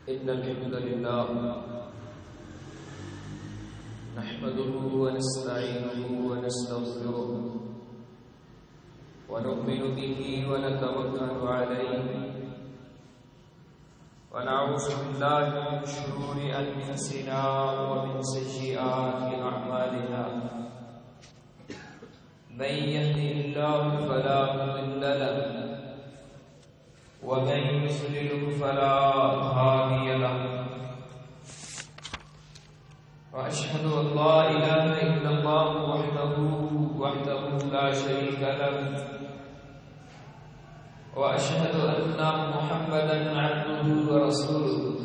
إن الحمد لله نحمده ونستعينه ونستغفره ونؤمن به ونتوكل عليه ونعوذ بالله من شرور أنفسنا ومن سيئات أعمالنا من يهده الله فلا مضل له ومن يضلل فلا هادي له وأشهد أن لا إله إلا الله وحده لا شريك له وأشهد أن محمدا عبده ورسوله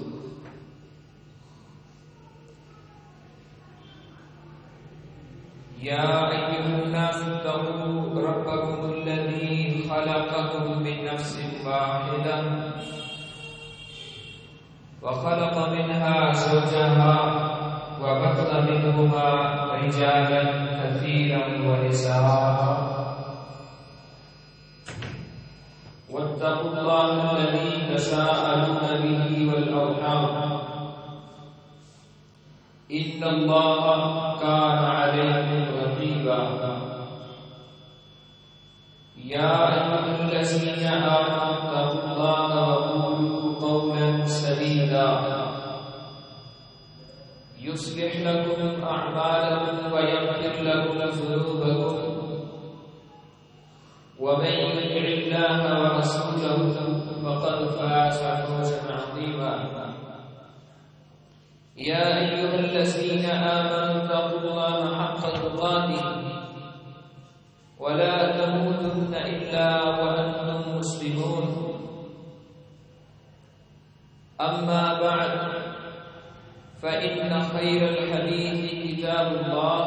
يا أيها الناس اتقوا ربكم الذي خلقكم من نفس واحدة وخلق منها زوجها وبث منهما رجالا كثيرا ونساء واتقوا الله الذي تساءلون به والأرحام إن الله كان عليكم رقيبا يا أيها الذين آمنوا اتقوا الله وقولوا قولا سديدا يصلح لكم أعمالكم ويغفر لكم ذنوبكم ومن يطع الله ورسوله فقد فاز فوزا عظيما يا أيها الذين آمنوا اتقوا الله حق تقاته ولا تموتن إلا وأنتم مسلمون أما بعد فإن خير الحديث كتاب الله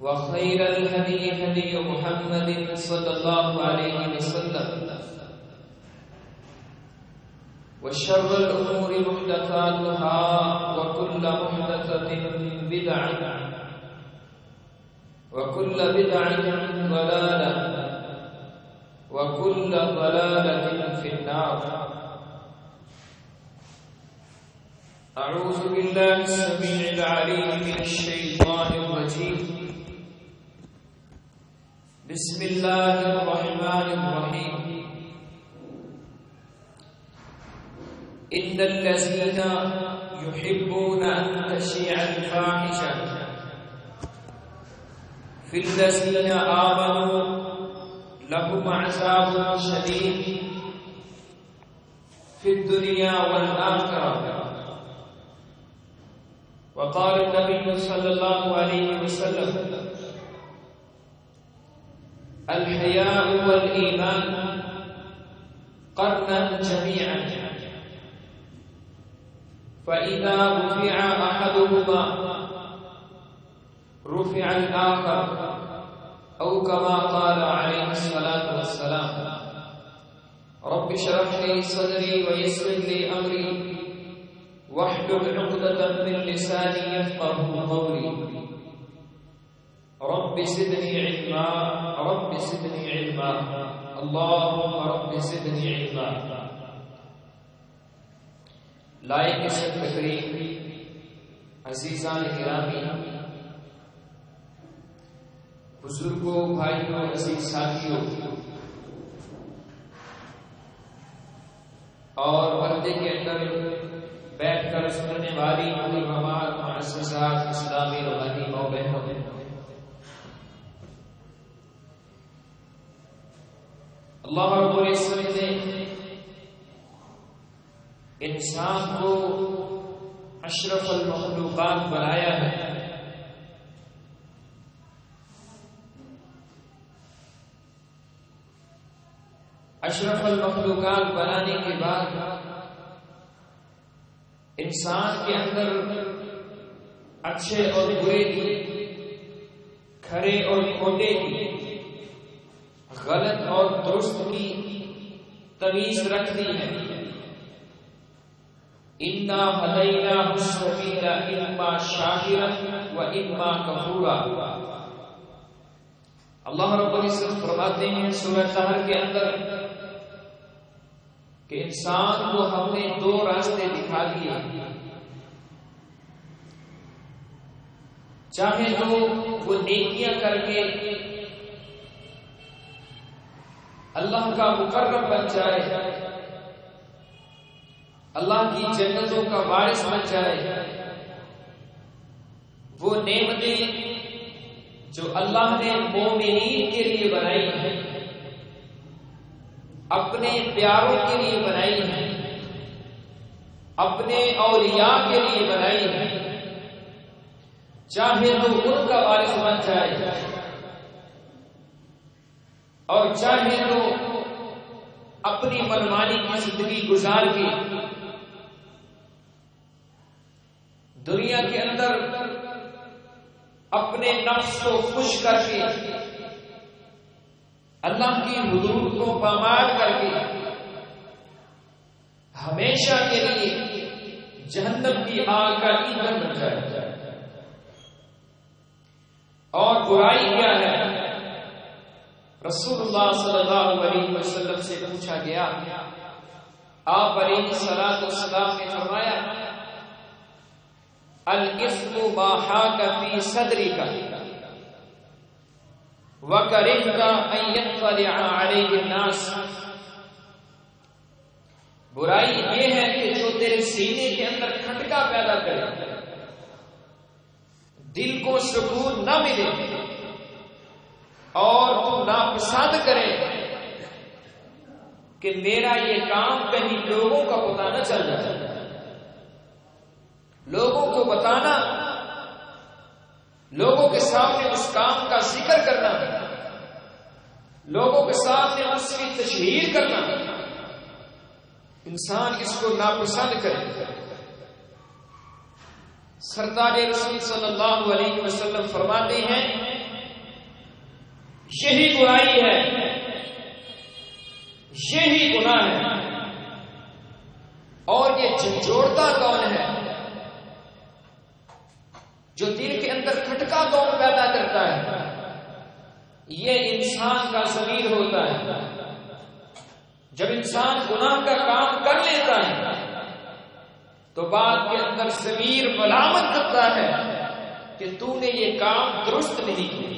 وخير الهدي هدي محمد صلى الله عليه وسلم وشر الأمور محدثاتها وكل محدثة بدعة وكل بدعة ضلالة وكل ضلالة في النار. أعوذ بالله السميع العليم من الشيطان الرجيم. بسم الله الرحمن الرحيم. إن الذين يحبون أن تشيع الفاحشة في الذين آمنوا لهم عذاب شديد في الدنيا والآخرة. وقال النبي صلى الله عليه وسلم الحياء والإيمان قرنا جميعا فإذا رفع أحدهما رفع الآخر أو كما قال عليه الصلاة والسلام. رب اشرح لي صدري ويسر لي أمري واحلل عقدة من لساني يفقهوا قولي. رب زدني علما رب زدني علما اللهم رب زدني علما. لائق سب تقریب عزیزان گرامی، بزرگوں، بھائیوں، عزیز ساتھیوں اور پردے کے اندر بیٹھ کر سننے والی علماء، مؤسسات، اسلامی روحانی ماں بہنوں، اللہ رب العزت نے انسان کو اشرف المخلوقات بنایا ہے. اشرف المخلوقات بنانے کے بعد انسان کے اندر اچھے اور برے کی، کھرے اور کھوٹے کی، غلط اور درست کی تمیز رکھ دی ہے. اِنَّا هَدَيْنَاهُ السَّبِيلَ إِمَّا شَاكِرًا وَإِمَّا كَفُورًا. اللہ رب العزت فرماتے ہیں سورہ طہر کے اندر کہ انسان کو ہم نے دو راستے دکھا دیے، چاہے تو وہ نیکیاں کر کے اللہ کا مقرب بن جائے، اللہ کی جنتوں کا وارث بن جائے، وہ نعمتیں جو اللہ نے مومنین کے لیے بنائی ہیں، اپنے پیاروں کے لیے بنائی ہیں، اپنے اولیاء کے لیے بنائی ہیں، چاہے تو ان کا وارث بن جائے اور چاہے تو اپنی منمانی کی زندگی گزار کے دنیا کے اندر اپنے نفس کو خوش کر کے اللہ کی حدود کو پامال کر کے ہمیشہ کے لیے جہنم کی آگ کا ایندھن بن جائے۔ اور برائی کیا ہے؟ رسول اللہ صلی اللہ علیہ وسلم سے پوچھا گیا، آپ علیہ الصلوۃ والسلام نے فرمایا الاسم ما حاک فی صدرک وکرہت ان یطلع علیہ الناس، برائی یہ ہے کہ جو تیرے سینے کے اندر کھٹکا پیدا کرے، دل کو سکون نہ ملے اور تو ناپسند کرے کہ میرا یہ کام کہیں لوگوں کا پتہ نہ چل جائے۔ لوگوں کو بتانا، لوگوں کے سامنے اس کام کا ذکر کرنا، لوگوں کے سامنے اس کی تشہیر کرنا، انسان اس کو ناپسند کرے۔ سرتاج رسول صلی اللہ علیہ وسلم فرماتے ہیں یہی برائی ہے، یہی گناہ ہے، اور یہ جھنجھوڑتا کون ہے؟ جو دل کے اندر کھٹکا کون پیدا کرتا ہے؟ یہ انسان کا ضمیر ہوتا ہے۔ جب انسان گناہ کا کام کر لیتا ہے تو بعد کے اندر ضمیر ملامت کرتا ہے کہ تو نے یہ کام درست نہیں کیا۔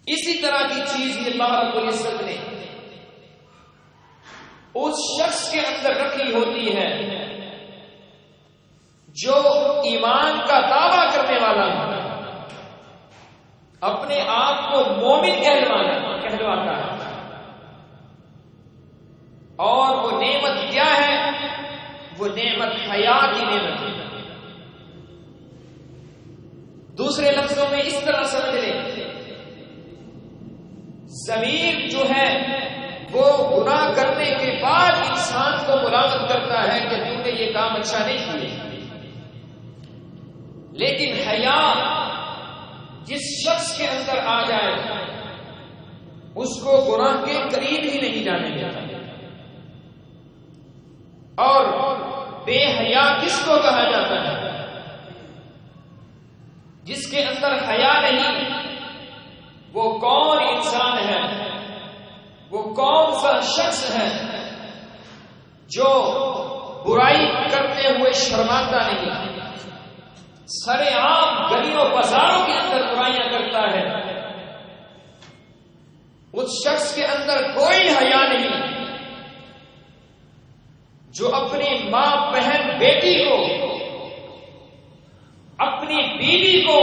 اسی طرح کی چیز یہ اللہ رب العزت نے اس شخص کے اندر رکھی ہوتی ہے جو ایمان کا دعویٰ کرنے والا ہے، اپنے آپ کو مومن کہلواتا ہے، اور وہ نعمت کیا ہے؟ وہ نعمت حیا کی نعمت ہے۔ دوسرے لفظوں میں اس طرح سمجھ لیں، ضمیر جو ہے وہ گناہ کرنے کے بعد انسان کو ملامت کرتا ہے کہ تم نے یہ کام اچھا نہیں کیا، لیکن حیا جس شخص کے اندر آ جائے اس کو گناہ کے قریب ہی نہیں جانے دیتا۔ اور بے حیا کس کو کہا جاتا ہے؟ جس کے اندر حیا نہیں، وہ کون انسان ہے، وہ کون سا شخص ہے جو برائی کرتے ہوئے شرماتا نہیں، سرے عام گلیوں بازاروں کے اندر برائیاں کرتا ہے؟ اس شخص کے اندر کوئی حیا نہیں جو اپنی ماں، بہن، بیٹی کو، اپنی بیوی کو،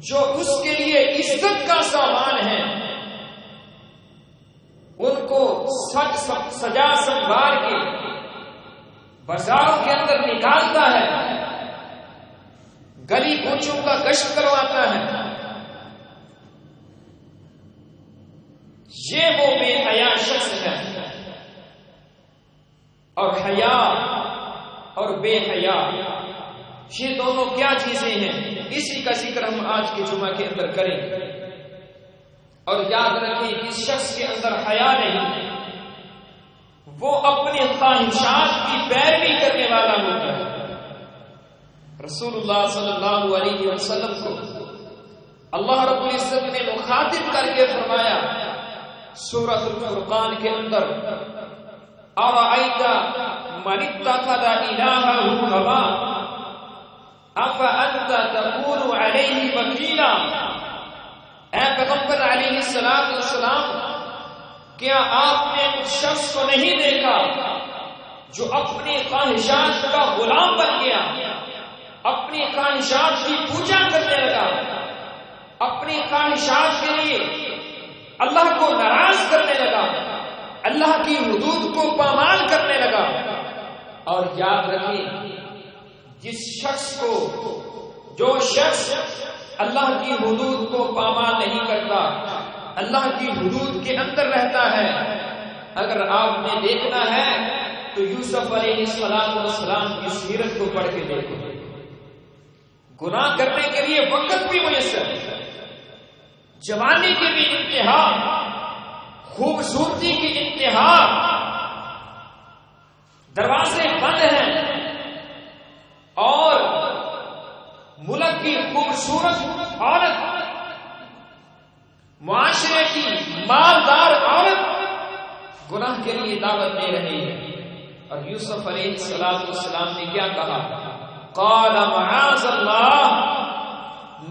جو اس کے لیے عزت کا سامان ہے، ان کو سجا سنوار کے بازاروں کے اندر نکالتا ہے، گلی کوچوں کا گشت کرواتا ہے، یہ وہ بے حیا شخص ہے۔ اور حیا اور بے حیا یہ دونوں کیا چیزیں ہیں؟ اسی کا ذکر ہم آج کے جمعہ کے اندر کریں گے۔ اور یاد رکھیں، اس شخص کے اندر حیا نہیں، وہ اپنی خواہشات کی پیروی کرنے والا ہوتا ہے۔ رسول اللہ صلی اللہ علیہ وسلم کو اللہ رب العزت نے مخاطب کر کے فرمایا سورۃ الفرقان کے اندر ارأیت من اتخذ الہہ ہواہ افأنت تکون علیہ وکیلا، اے پیغمبر علیہ السلام، کیا آپ نے اس شخص کو نہیں دیکھا جو اپنی خواہشات کا غلام بن گیا، اپنی خواہشات کی پوجا کرنے لگا، اپنی خواہشات کے لیے اللہ کو ناراض کرنے لگا، اللہ کی حدود کو پامال کرنے لگا۔ اور یاد رکھیں، جو شخص اللہ کی حدود کو پامال نہیں کرتا، اللہ کی حدود کے اندر رہتا ہے، اگر آپ نے دیکھنا ہے تو یوسف علیہ السلام کی سیرت کو پڑھ کے دیکھو۔ گناہ کرنے کے لیے وقت بھی میسر، جوانی کی بھی انتہا، خوبصورتی کی انتہا، دروازے بند ہیں، اور ملک کی خوبصورت عورت، معاشرے کی مالدار عورت گناہ کے لیے دعوت دے رہی ہے۔ اور یوسف علیہ السلام نے کیا کہا؟ قال معاذ اللہ،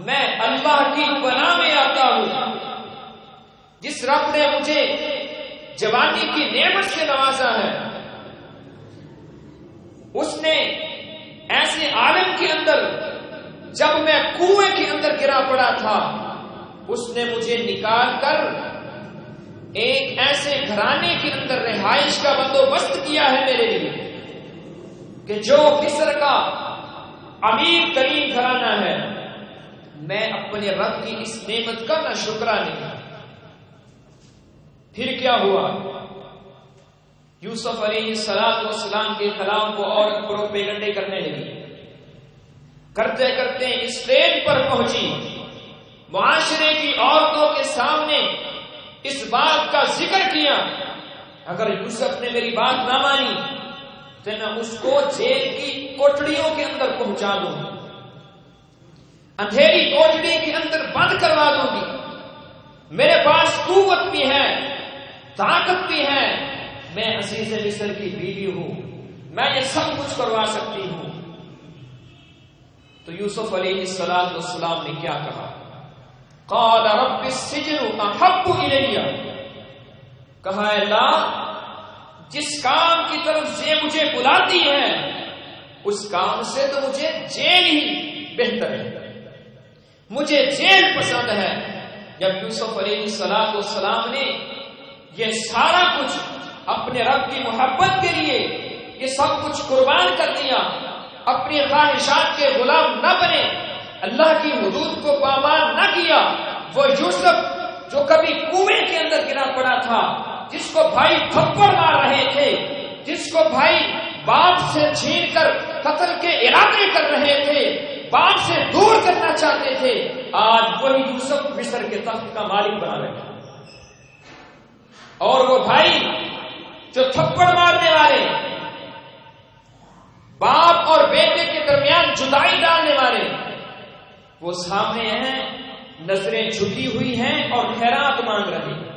میں اللہ کی پناہ میں آتا ہوں، جس رب نے مجھے جوانی کی نعمت سے نوازا ہے، اس نے ایسے عالم کے اندر، جب میں کنویں کے اندر گرا پڑا تھا، اس نے مجھے نکال کر ایک ایسے گھرانے کے اندر رہائش کا بندوبست کیا ہے میرے لیے کہ جو مصر کا امیر ترین گھرانہ ہے۔ میں اپنے رب کی اس نعمت کا نہ شکرہ نہیں۔ پھر کیا ہوا؟ یوسف علیہ السلام کے خلاف وہ عورت پروپیگنڈے کرنے لگی، کرتے کرتے اسٹیج پر پہنچی، معاشرے کی عورتوں کے سامنے اس بات کا ذکر کیا، اگر یوسف نے میری بات نہ مانی تو میں اس کو جیل کی کوٹڑیوں کے اندر پہنچا دوں گی، اندھیری کوٹڑی کے اندر بند کروا دوں گی، میرے پاس قوت بھی ہے، طاقت بھی ہے، میں عزیز مصر کی بیوی ہوں، میں یہ سب کچھ کروا سکتی ہوں۔ تو یوسف علیہ السلام نے کیا کہا؟ قال رب السجن احب الی، کہا اللہ جس کام کی طرف سے مجھے بلاتی ہے اس کام سے تو مجھے جیل ہی بہتر ہے، مجھے جیل پسند ہے۔ جب یوسف علیہ السلام نے یہ سارا کچھ اپنے رب کی محبت کے لیے یہ سب کچھ قربان کر دیا، اپنی خواہشات کے غلام نہ بنے، اللہ کی حدود کو پامال نہ کیا، وہ یوسف جو کبھی کنویں کے اندر گرا پڑا تھا، جس کو بھائی تھپڑ مار رہے تھے، جس کو بھائی باپ سے چھین کر قتل کے ارادے کر رہے تھے، باپ سے دور کرنا چاہتے تھے، آج وہی یوسف مصر کے تخت کا مالک بنا رہے، اور وہ بھائی جو تھپڑ مارنے والے، باپ اور بیٹے کے درمیان جدائی ڈالنے والے، وہ سامنے ہیں، نظریں جھکی ہوئی ہیں اور خیرات مانگ رہے ہیں،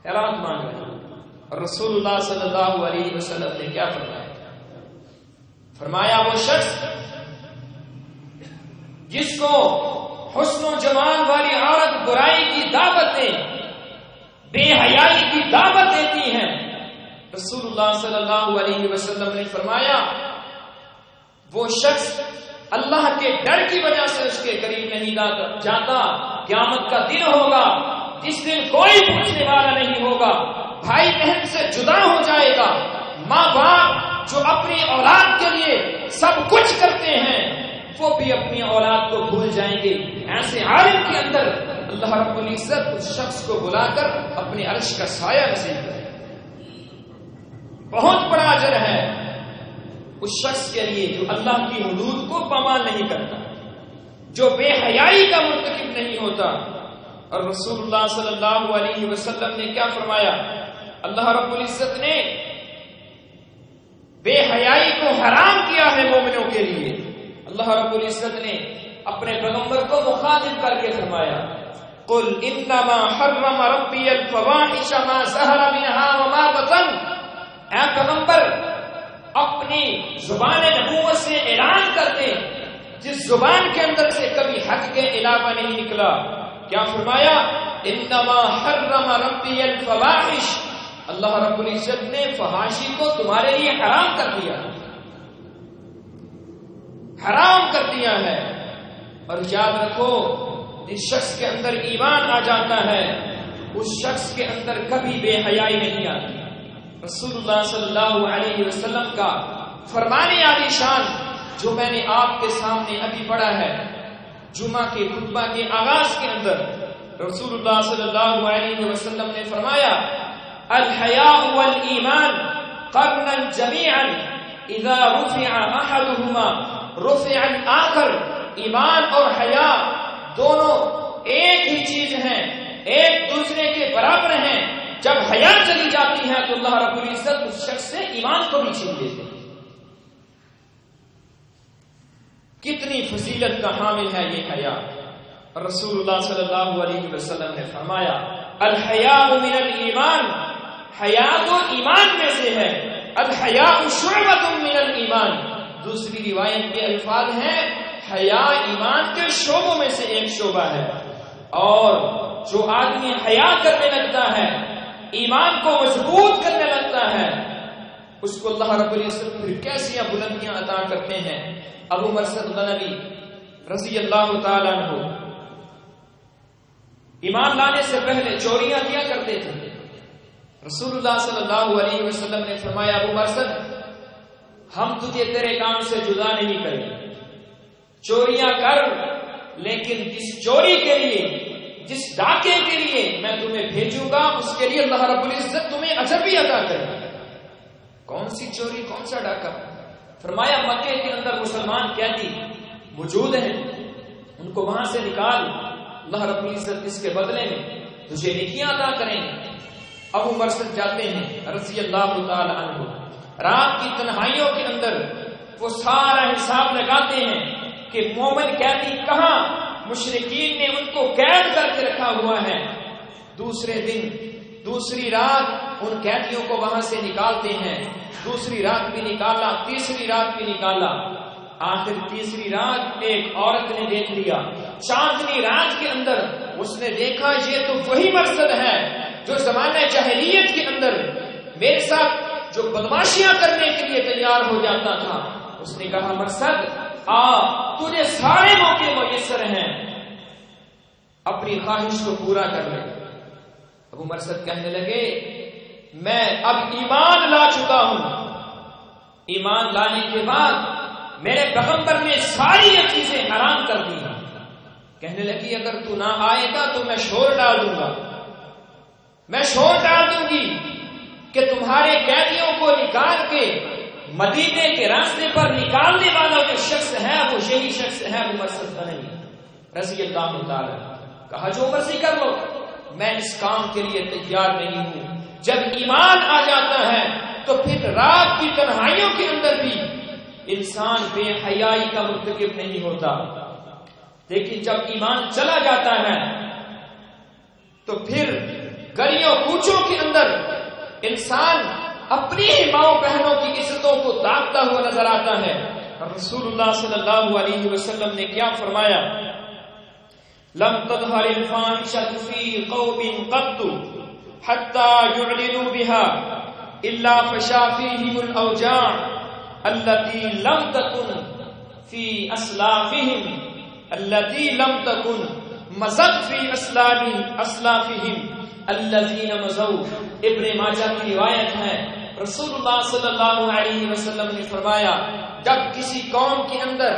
خیرات مانگ رہے ہیں۔ اور رسول اللہ صلی اللہ علیہ وسلم نے کیا فرمایا؟ فرمایا وہ شخص جس کو حسن و جمال والی عورت برائی کی دعوت دے، بے حیائی کی دعوت دیتی ہیں، رسول اللہ صلی اللہ علیہ وسلم نے فرمایا وہ شخص اللہ کے ڈر کی وجہ سے اس کے قریب نہیں جاتا، قیامت کا دن ہوگا جس دن کوئی پوچھنے والا نہیں ہوگا، بھائی بہن سے جدا ہو جائے گا، ماں باپ جو اپنی اولاد کے لیے سب کچھ کرتے ہیں وہ بھی اپنی اولاد کو بھول جائیں گے۔ ایسے عالم کے اندر اللہ رب العزت اس شخص کو بلا کر اپنے عرش کا سایہ نصیب کرے، بہت بڑا اجر ہے اس شخص کے لیے جو اللہ کی حدود کو پامال نہیں کرتا، جو بے حیائی کا مرتکب نہیں ہوتا۔ اور رسول اللہ صلی اللہ علیہ وسلم نے کیا فرمایا؟ اللہ رب العزت نے بے حیائی کو حرام کیا ہے مومنوں کے لیے۔ اللہ رب العزت نے اپنے پیغمبر کو مخاطب کر کے فرمایا قل انما حرم ربی الفواحش ما ظہر منها وما بطن، اے پیغمبر اپنی زبان نبوت سے اعلان کر دیں جس زبان کے اندر سے کبھی حق کے علاوہ نہیں نکلا. کیا فرمایا؟ انما حرم ربی الفواحش، اللہ رب العزت نے فحاشی کو تمہارے لیے حرام کر دیا، حرام کر دیا ہے. اور یاد رکھو جس شخص کے اندر ایمان آ جاتا ہے اس شخص کے اندر کبھی بے حیائی نہیں آتی. رسول اللہ صلی اللہ علیہ وسلم کا فرمان عالی شان جو میں نے آپ کے سامنے ابھی پڑھا ہے جمعہ کے خطبہ کے آغاز کے اندر، رسول اللہ صلی اللہ علیہ وسلم نے فرمایا الحیاء والایمان قرنا جمیعا اذا رفع احدهما رفع الاخر. ایمان اور حیا دونوں ایک ہی چیز ہیں، ایک دوسرے کے برابر ہیں. جب حیا چلی جاتی ہے تو اللہ رب العزت اس شخص سے ایمان کو بھی چھین لیتے ہیں. کتنی فضیلت کا حامل ہے یہ حیا. رسول اللہ صلی اللہ علیہ وسلم نے فرمایا الحیاء من الایمان، حیا تو ایمان میں سے ہے. الحیاء شعبۃ من الایمان، دوسری روایت کے الفاظ ہیں حیا ایمان کے شعبوں میں سے ایک شعبہ ہے. اور جو آدمی حیا کرنے لگتا ہے، ایمان کو مضبوط کرنے لگتا ہے، اس کو اللہ رب العزت پھر کیسی بلندیاں عطا کرتے ہیں. ابو مرثد غنوی رضی اللہ تعالیٰ عنہ ایمان لانے سے پہلے چوریاں کیا کرتے تھے. رسول اللہ صلی اللہ علیہ وسلم نے فرمایا ابو مرثد ہم تجھے تیرے کام سے جدا نہیں کریں گے، چوریاں کر، لیکن جس چوری کے لیے، جس ڈاکے کے لیے میں تمہیں بھیجوں گا اس کے لیے اللہ رب العزت تمہیں اجر بھی عطا کرے گا. کون سی چوری، کون سا ڈاکہ؟ فرمایا مکے کے اندر مسلمان قیدی موجود ہیں، ان کو وہاں سے نکال، اللہ رب العزت اس کے بدلے میں تجھے نیکیاں عطا کریں گے. ابو مرثد جاتے ہیں رضی اللہ تعالی عنہ، رات کی تنہائیوں کے اندر وہ سارا حساب لگاتے ہیں کہ مومن قیدی کہاں، مشرکین نے ان کو قید کر کے رکھا ہوا ہے. دوسرے دن، دوسری رات ان قیدیوں کو وہاں سے نکالتے ہیں. دوسری رات بھی نکالا، تیسری رات بھی نکالا. آخر تیسری رات ایک عورت نے دیکھ لیا، چاندنی رات کے اندر اس نے دیکھا یہ تو وہی مرثد ہے جو زمانہ جاہلیت کے اندر میرے ساتھ جو بدماشیاں کرنے کے لیے تیار ہو جاتا تھا. اس نے کہا مرثد تجھے سارے موقع میسر ہیں، اپنی خواہش کو پورا کر لے. ابو مرثد کہنے لگے میں اب ایمان لا چکا ہوں، ایمان لانے کے بعد میرے پیغمبر نے ساری یہ چیزیں حرام کر دی ہیں. کہنے لگی اگر تو نہ آئے گا تو میں شور ڈال دوں گا، میں شور ڈال دوں گی کہ تمہارے قیدیوں کو نکال کے مدینے کے راستے پر نکالنے والا جو شخص ہے وہ یہی شخص ہے ابو مرثد غنوی رضی اللہ تعالی. کہا جو مرضی کر لو، میں اس کام کے لیے تیار نہیں ہوں. جب ایمان آ جاتا ہے تو پھر رات کی تنہائیوں کے اندر بھی انسان بے حیائی کا مرتکب نہیں ہوتا، لیکن جب ایمان چلا جاتا ہے تو پھر گلیوں کوچوں کے اندر انسان اپنی ہی ماؤں بہنوں کی عزتوں کو داغتا ہوا نظر آتا ہے. اور رسول اللہ صلی اللہ علیہ وسلم نے کیا فرمایا؟ لم تظهر الفاحشة في قوم قط حتى يعلنوا بها إلا فشا فيهم الأوجاع التي لم تكن في أسلافهم مزت في أسلافهم الذين مزوا. ابن ماجہ کی روایت ہے رسول اللہ صلی اللہ علیہ وسلم نے فرمایا جب کسی قوم کے اندر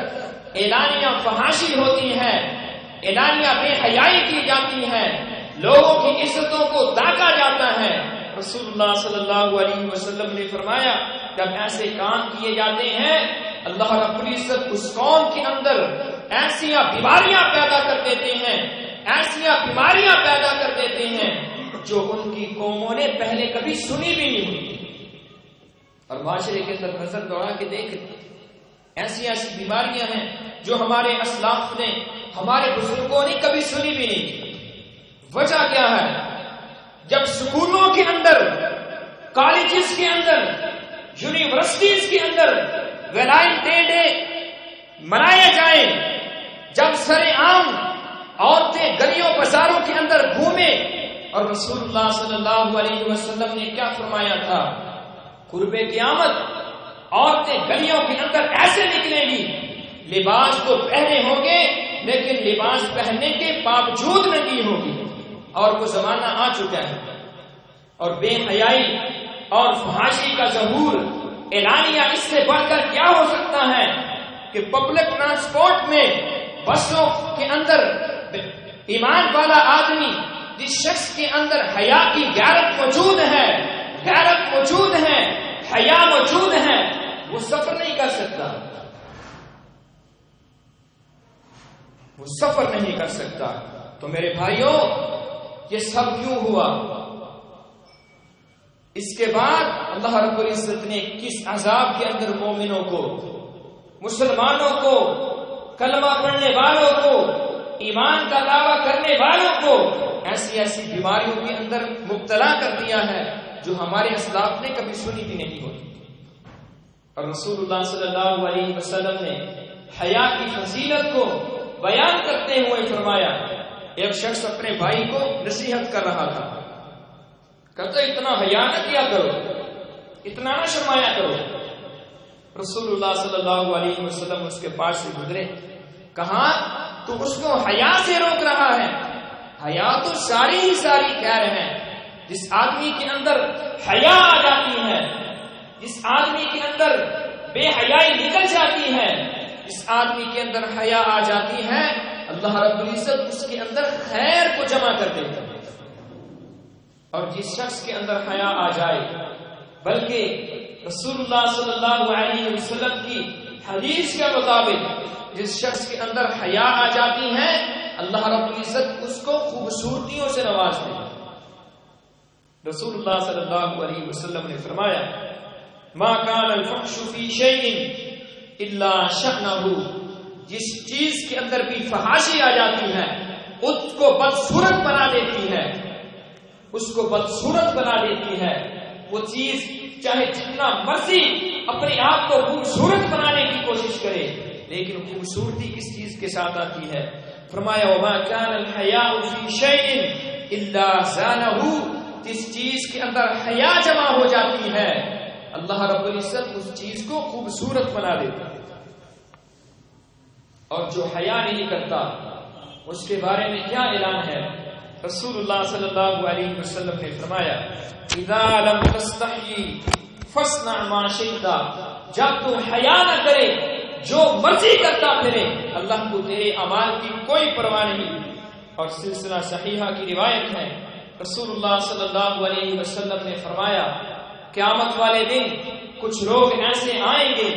اعلانیہ فحاشی ہوتی ہے، اعلانیہ بے حیائی کی جاتی ہے، لوگوں کی عزتوں کو داغا جاتا ہے، رسول اللہ صلی اللہ علیہ وسلم نے فرمایا جب ایسے کام کیے جاتے ہیں اللہ رب العزت اس قوم کے اندر ایسیاں بیماریاں پیدا کر دیتے ہیں، ایسیاں بیماریاں پیدا کر دیتے ہیں جو ان کی قوموں نے پہلے کبھی سنی بھی نہیں ہوئی. اور معاشرے کے اندر نظر دوڑا کے دیکھ، ایسی ایسی بیماریاں ہیں جو ہمارے اسلاف نے، ہمارے بزرگوں نے کبھی سنی بھی نہیں تھی. وجہ کیا ہے؟ جب سکولوں کے اندر، کالجز کے اندر، یونیورسٹیز کے اندر ویلنٹائن ڈے منایا جائے، جب سر عام عورتیں گلیوں بازاروں کے اندر گھومیں، اور رسول اللہ صلی اللہ علیہ وسلم نے کیا فرمایا تھا؟ قرب قیامت عورتیں گلیوں کے اندر ایسے نکلیں گی، لباس تو پہنے ہوں گے لیکن لباس پہننے کے باوجود ننگی ہوگی، اور وہ زمانہ آ چکا ہے۔ اور بے حیائی اور فحاشی کا ظہور اعلانیہ اس سے بڑھ کر کیا ہو سکتا ہے کہ پبلک ٹرانسپورٹ میں، بسوں کے اندر ایمان والا آدمی، جس شخص کے اندر حیا کی غیرت موجود ہے، غیرت موجود ہے، حیا موجود ہے، وہ سفر نہیں کر سکتا، وہ سفر نہیں کر سکتا۔ تو میرے بھائیوں، یہ سب کیوں ہوا؟ اس کے بعد اللہ رب العزت نے کس عذاب کے اندر مومنوں کو، مسلمانوں کو، کلمہ پڑھنے والوں کو، ایمان کا دعویٰ کرنے والوں کو ایسی ایسی بیماریوں کے اندر مبتلا کر دیا ہے جو ہمارے اسلاف نے کبھی سنی بھی نہیں ہوتی۔ اور رسول اللہ صلی اللہ علیہ وسلم نے حیا کی فضیلت کو بیان کرتے ہوئے فرمایا، ایک شخص اپنے بھائی کو نصیحت کر رہا تھا، کہتا اتنا حیا نہ کیا کرو، اتنا نہ شرمایا کرو۔ رسول اللہ صلی اللہ علیہ وسلم اس کے پاس سے گزرے، کہا تو اس کو حیا سے روک رہا ہے؟ حیا تو ساری ہی ساری خیر ہے۔ جس آدمی کے اندر حیا آ جاتی ہے، جس آدمی کے اندر بے حیائی نکل جاتی ہے، جس آدمی کے اندر حیا آ جاتی ہے، اللہ رب العزت اس کے اندر خیر کو جمع کر دیتا ہے۔ اور جس شخص کے اندر حیا آ جائے، بلکہ رسول اللہ صلی اللہ علیہ وسلم کی حدیث کے مطابق جس شخص کے اندر حیا آ جاتی ہے، اللہ رب العزت اس کو خوبصورتیوں سے نوازتے ہیں۔ رسول اللہ صلی اللہ علیہ وسلم نے فرمایا، ما کان الفحش فی شیء الا شأنہ، جس چیز کے اندر بھی فحاشی آ جاتی ہے اس کو بدصورت بنا دیتی ہے، اس کو بدصورت بنا دیتی ہے۔ وہ چیز چاہے جتنا مرضی اپنے آپ کو خوبصورت بنانے کی کوشش کرے، لیکن خوبصورتی کس چیز کے ساتھ آتی ہے؟ فرمایا وما كان الحياء في شيء الا زانه، جس چیز کے اندر حیا جمع ہو جاتی ہے اللہ رب العزت اس چیز کو خوبصورت بنا دیتا ہے۔ اور جو حیا نہیں کرتا اس کے بارے میں کیا اعلان ہے؟ رسول اللہ صلی اللہ علیہ وسلم نے فرمایا، اذا لم تستحی فاصنع ما شئت، جب تو حیا نہ کرے جو مرضی کرتا پھرے، اللہ کو تیرے اعمال کی کوئی پرواہ نہیں۔ اور سلسلہ صحیحہ کی روایت ہے، رسول اللہ صلی اللہ علیہ وسلم نے فرمایا، قیامت والے دن کچھ لوگ ایسے آئیں گے،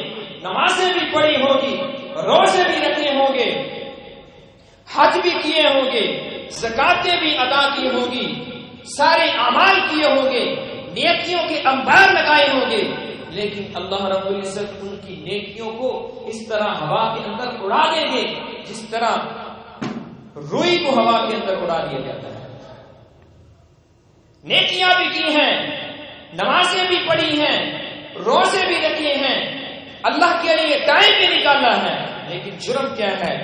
نمازیں بھی پڑھی ہوگی، روزے بھی رکھے ہوں گے، حج بھی کیے ہوں گے، زکاتیں بھی ادا کی ہوگی، سارے اعمال کیے ہوں گے، نیکیوں کے انبار لگائے ہوں گے، لیکن اللہ رب العزت ان کی نیکیوں کو اس طرح ہوا کے اندر اڑا دیں گے جس طرح روئی کو ہوا کے اندر اڑا دیا جاتا ہے۔ نیکیاں بھی کی ہیں، نمازیں بھی پڑھی ہیں، روزے بھی رکھے ہیں، اللہ کے لیے ٹائم بھی نکالا ہے، لیکن جرم کیا ہے؟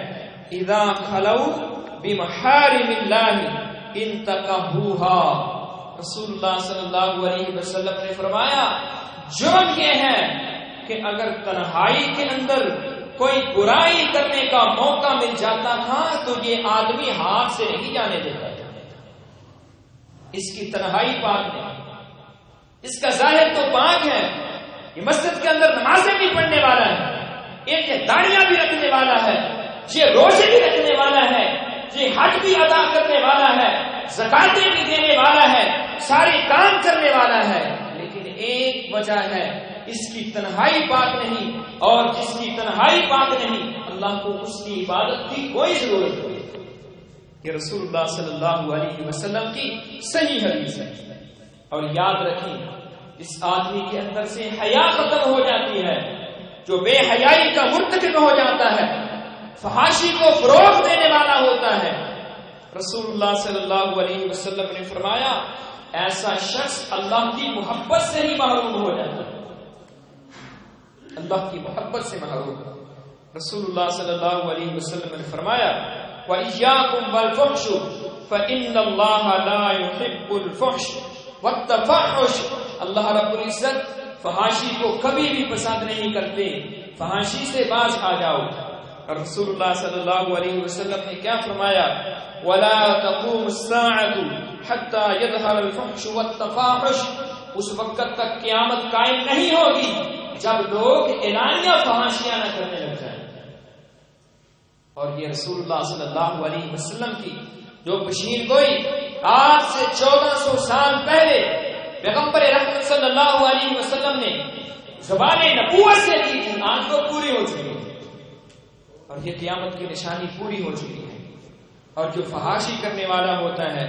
اذا خلو بمحارم اللہ انتقہوہا، رسول اللہ صلی اللہ علیہ وسلم نے فرمایا، جرم یہ ہے کہ اگر تنہائی کے اندر کوئی برائی کرنے کا موقع مل جاتا تھا تو یہ آدمی ہاتھ سے نہیں جانے دیتا تھا۔ اس کی تنہائی پاک نہیں، اس کا ظاہر تو پاک ہے، یہ مسجد کے اندر نمازیں بھی پڑھنے والا ہے، یہ داڑیاں بھی رکھنے والا ہے، یہ روزے بھی رکھنے والا ہے، یہ حج بھی ادا کرنے والا ہے، زکاتیں بھی دینے والا ہے، سارے کام کرنے والا ہے، لیکن ایک وجہ ہے، اس کی تنہائی پاک نہیں، اور جس کی تنہائی پاک نہیں اللہ کو اس کی عبادت کی کوئی ضرورت نہیں۔ یہ رسول اللہ صلی اللہ علیہ وسلم کی صحیح حدیث ہے۔ اور یاد رکھیں، اس آدمی کے اندر سے حیا ختم ہو جاتی ہے، جو بے حیائی کا مرتکب ہو جاتا ہے، فحاشی کو فروغ دینے والا ہوتا ہے، رسول اللہ صلی اللہ علیہ وسلم نے فرمایا ایسا شخص اللہ کی محبت سے ہی محروم ہو جاتا ہے، اللہ کی محبت سے محروم۔ رسول اللہ صلی اللہ علیہ وسلم نے فرمایا وَإِيَّاكُمْ وَالْفُحْشُ فَإِنَّ اللَّهَ لَا يُحِبُّ الْفُحْشَ وَالتَّفَحُّشَ۔ اللہ رب العزت فحاشی کو کبھی بھی پسند نہیں کرتے، فحاشی سے باز آ جاؤ۔ اور رسول اللہ صلی اللہ علیہ وسلم نے کیا فرمایا وَلَا تَقُومُ السَّاعَةُ حَتَّى يَظْهَرَ الْفُحْشُ وَالتَّفَاحُشُ۔ اس وقت تک قیامت قائم نہیں ہوگی جب لوگ اعلانیہ فحاشیاں نہ کرنے لگ جائیں۔ اور یہ رسول اللہ صلی اللہ علیہ وسلم کی جو بشیر گوئی آج سے 1400 سال پہلے پیغمبر رحمت صلی اللہ علیہ وسلم نے زبان نبوت سے کی تھی، آج تو پوری ہو چکی ہے اور یہ قیامت کی نشانی پوری ہو چکی ہے۔ اور جو فحاشی کرنے والا ہوتا ہے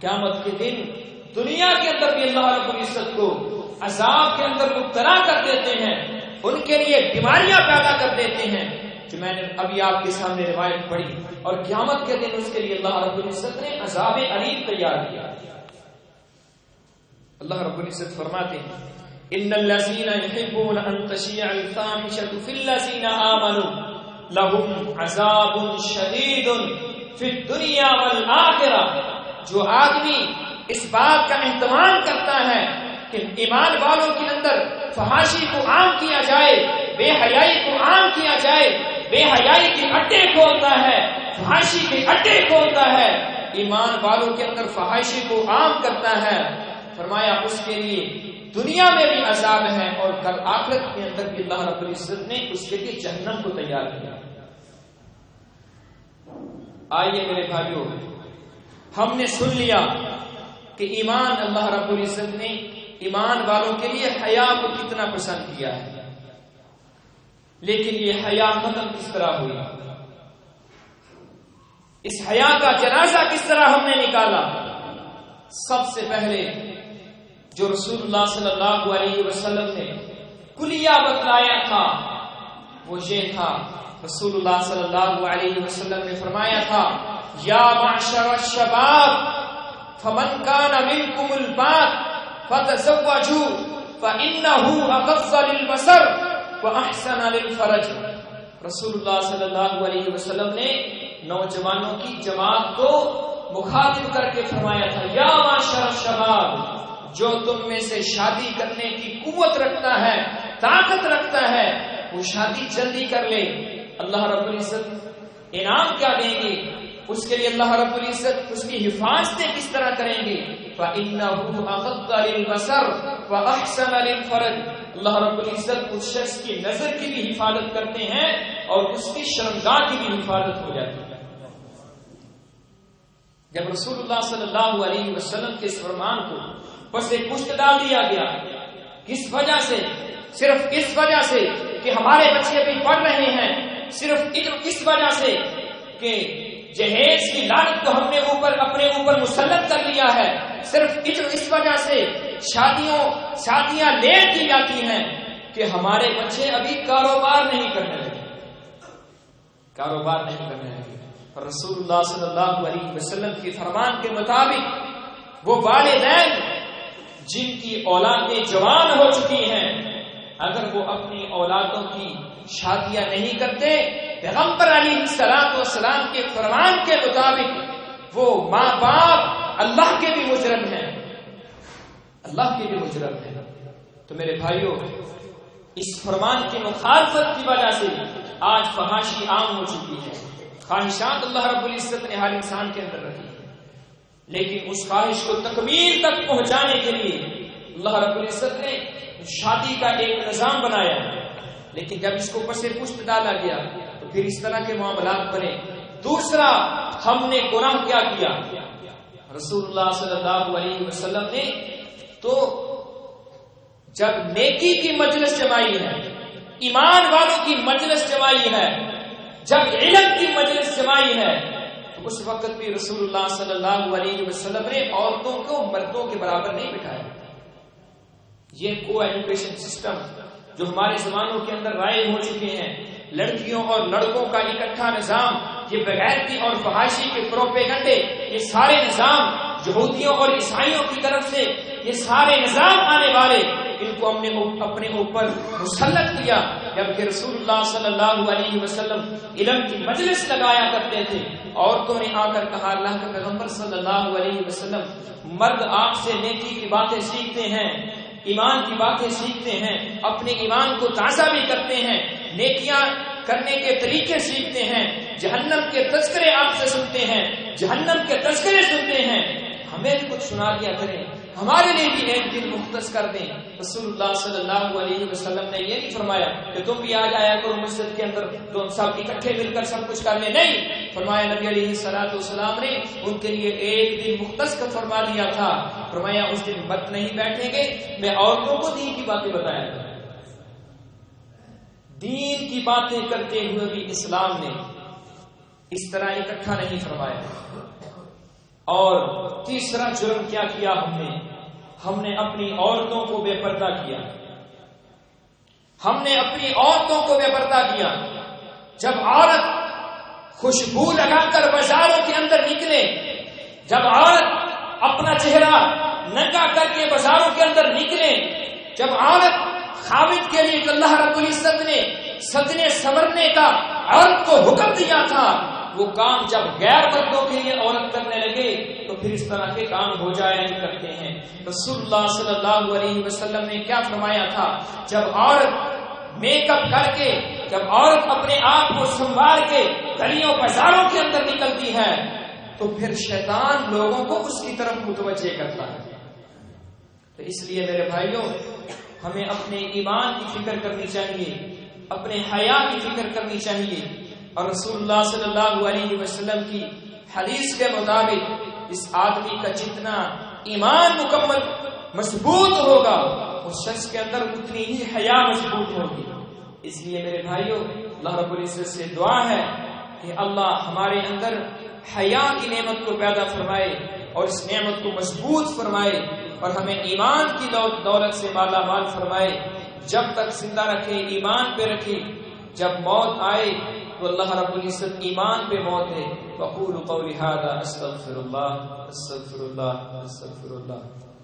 قیامت کے دن دنیا کے اندر بھی اللہ رب العزت کو عذاب کے اندر مبتلا کر دیتے ہیں، ان کے لیے بیماریاں پیدا کر دیتے ہیں جو میں نے ابھی آپ کے سامنے روایت پڑھی، اور قیامت کے دن اس کے لیے اللہ رب العزت نے عذاب علیم تیار کیا۔ اللہ رب العزت فرماتے ہیں ان الذين يحبون ان تشيع الفاحشة في الذين آمنوا لهم عذاب شديد في الدنيا والآخرة۔ جو آدمی اس بات کا اہتمام کرتا ہے کہ ایمان والوں کے اندر فحاشی کو عام کیا جائے، بے حیائی کو عام کیا جائے، بے حیائی کے اڈے کھولتا ہے، فحاشی کے اڈے کھولتا ہے، ایمان والوں کے اندر فحاشی کو عام کرتا ہے، فرمایا اس کے لیے دنیا میں بھی عذاب ہے اور کل آخرت کے اندر بھی اللہ رب العزت نے اس کے لیے جہنم کو تیار کیا۔ آئیے میرے بھائیوں، ہم نے سن لیا کہ ایمان اللہ رب العزت نے ایمان والوں کے لیے حیا کو کتنا پسند کیا ہے، لیکن یہ حیا ختم کس طرح ہوئی؟ اس حیا کا جنازہ کس طرح ہم نے نکالا؟ سب سے پہلے جو رسول اللہ صلی اللہ علیہ وسلم نے کلیہ بتلایا تھا وہ یہ تھا، رسول اللہ صلی اللہ علیہ وسلم نے فرمایا تھا یا معشر الشباب فمن كان منكم الباء فتزوجوا فإنه أغض للبصر وأحسن للفرج۔ رسول اللہ صلی اللہ علیہ وسلم نے نوجوانوں کی جماعت کو مخاطب کر کے فرمایا تھا یا معشر الشباب، جو تم میں سے شادی کرنے کی قوت رکھتا ہے، طاقت رکھتا ہے، وہ شادی جلدی کر لے۔ اللہ رب العزت انعام کیا دیں گے اس کے لیے؟ اللہ رب العزت اس کی حفاظتیں کس طرح کریں گے؟ فَإِنَّهُ أَغَضَّ لِلْبَصَرِ وَأَحْسَنَ لِلْفَرْجِ۔ اللہ رب العزت اس شخص کی نظر کی بھی حفاظت کرتے ہیں اور اس کی شرمگاہ کی بھی حفاظت ہو جاتی ہے۔ جب رسول اللہ صلی اللہ علیہ وسلم کے اس فرمان کو بس ایک پشت ڈال دیا گیا، کس وجہ سے؟ صرف اس وجہ سے کہ ہمارے بچے بھی پڑھ رہے ہیں، صرف اس وجہ سے کہ جہیز کی لعنت کو ہم نے اپنے اوپر مسلط کر لیا ہے، صرف اس وجہ سے شادیاں لیٹ کی جاتی ہیں کہ ہمارے بچے ابھی کاروبار نہیں کرنے لگے۔ اور رسول اللہ صلی اللہ علیہ وسلم کے فرمان کے مطابق وہ والدین جن کی اولادیں جوان ہو چکی ہیں، اگر وہ اپنی اولادوں کی شادیاں نہیں کرتے، پیغمبر علیہ السلام کے فرمان کے مطابق وہ ماں باپ اللہ کے بھی مجرم ہیں، تو میرے بھائیوں، اس فرمان کی مخالفت کی وجہ سے آج فحاشی عام ہو چکی ہے۔ خواہشات اللہ رب العزت نے ہر انسان کے اندر رکھی ہے، لیکن اس خواہش کو تکمیل تک پہنچانے کے لیے اللہ رب العزت نے شادی کا ایک نظام بنایا، لیکن جب اس کو پس پشت ڈالا گیا تو پھر اس طرح کے معاملات بنے۔ دوسرا، ہم نے گناہ کیا کیا؟ رسول اللہ صلی اللہ علیہ وسلم نے تو جب نیکی کی مجلس جمائی ہے، ایمان والوں کی مجلس جمائی ہے، جب علم کی مجلس جمائی ہے، تو اس وقت بھی رسول اللہ صلی اللہ علیہ وسلم نے عورتوں کو مردوں کے برابر نہیں بٹھایا۔ یہ کو ایجوکیشن سسٹم جو ہمارے زمانوں کے اندر رائج ہو چکے ہیں، لڑکیوں اور لڑکوں کا اکٹھا نظام، یہ بغیرتی اور فحاشی کے پروپیگنڈے، یہ سارے نظام یہودیوں اور عیسائیوں کی طرف سے یہ سارے نظام آنے والے، ان کو ہم نے اپنے اوپر مسلط کیا۔ جبکہ رسول اللہ صلی اللہ علیہ وسلم علم کی مجلس لگایا کرتے تھے، عورتوں نے آ کر کہا اللہ کے پیغمبر صلی اللہ علیہ وسلم مرد آپ سے نیکی کی باتیں سیکھتے ہیں، ایمان کی باتیں سیکھتے ہیں، اپنے ایمان کو تازہ بھی کرتے ہیں، نیکیاں کرنے کے طریقے سیکھتے ہیں، جہنم کے تذکرے آپ سے سنتے ہیں، جہنم کے تذکرے سنتے ہیں، ہمیں بھی کچھ سنا دیا کریں، ہمارے لیے بھی ایک دن مختص کر دیں۔ رسول اللہ صلی اللہ علیہ وسلم نے یہ نہیں فرمایا کہ تم بھی آ جایا کرو مسجد کے اندر تو ہم سب اکٹھے مل کر سب کچھ کرنے، نہیں، فرمایا نبی علیہ السلام نے ان کے لیے ایک دن مختص کر فرما دیا تھا، فرمایا اس دن مت نہیں بیٹھیں گے، میں عورتوں کو دین کی باتیں بتایا کروں۔ دین کی باتیں کرتے ہوئے بھی اسلام نے اس طرح اکٹھا نہیں فرمایا۔ اور تیسرا جرم کیا کیا ہم نے اپنی عورتوں کو بے پردہ کیا، ہم نے اپنی عورتوں کو بے پردہ کیا۔ جب عورت خوشبو لگا کر بازاروں کے اندر نکلے، جب عورت اپنا چہرہ ننگا کر کے بازاروں کے اندر نکلے، جب عورت خاوند کے لیے اللہ رب العزت نے سجنے سنورنے کا عورت کو حکم دیا تھا، وہ کام جب غیر مردوں کے لیے عورت کرنے لگے تو پھر اس طرح کے کام ہو جایا کرتے ہیں۔ رسول اللہ صلی اللہ علیہ وسلم نے کیا فرمایا تھا، جب عورت میک اپ کر کے، جب عورت اپنے آپ کو سنوار کے گلیوں بازاروں کے اندر نکلتی ہے تو پھر شیطان لوگوں کو اس کی طرف متوجہ کرتا ہے۔ تو اس لیے میرے بھائیوں، ہمیں اپنے ایمان کی فکر کرنی چاہیے، اپنے حیا کی فکر کرنی چاہیے، اور رسول اللہ صلی اللہ علیہ وسلم کی حدیث کے مطابق اس آدمی کا جتنا ایمان مکمل مضبوط ہوگا اس شخص کے اندر اتنی ہی حیا مضبوط ہوگی۔ اس لیے میرے بھائیوں، اللہ رب العزت سے دعا ہے کہ اللہ ہمارے اندر حیا کی نعمت کو پیدا فرمائے اور اس نعمت کو مضبوط فرمائے اور ہمیں ایمان کی دولت سے مالا مال فرمائے، جب تک زندہ رکھے ایمان پہ رکھے، جب موت آئے تو اللہ رب العزت ایمان پہ موت ہے۔ وَقُولُوا قَوْلِي هَذَا أَسْتَغْفِرُ اللَّهَ أَسْتَغْفِرُ اللَّهَ أَسْتَغْفِرُ اللَّهَ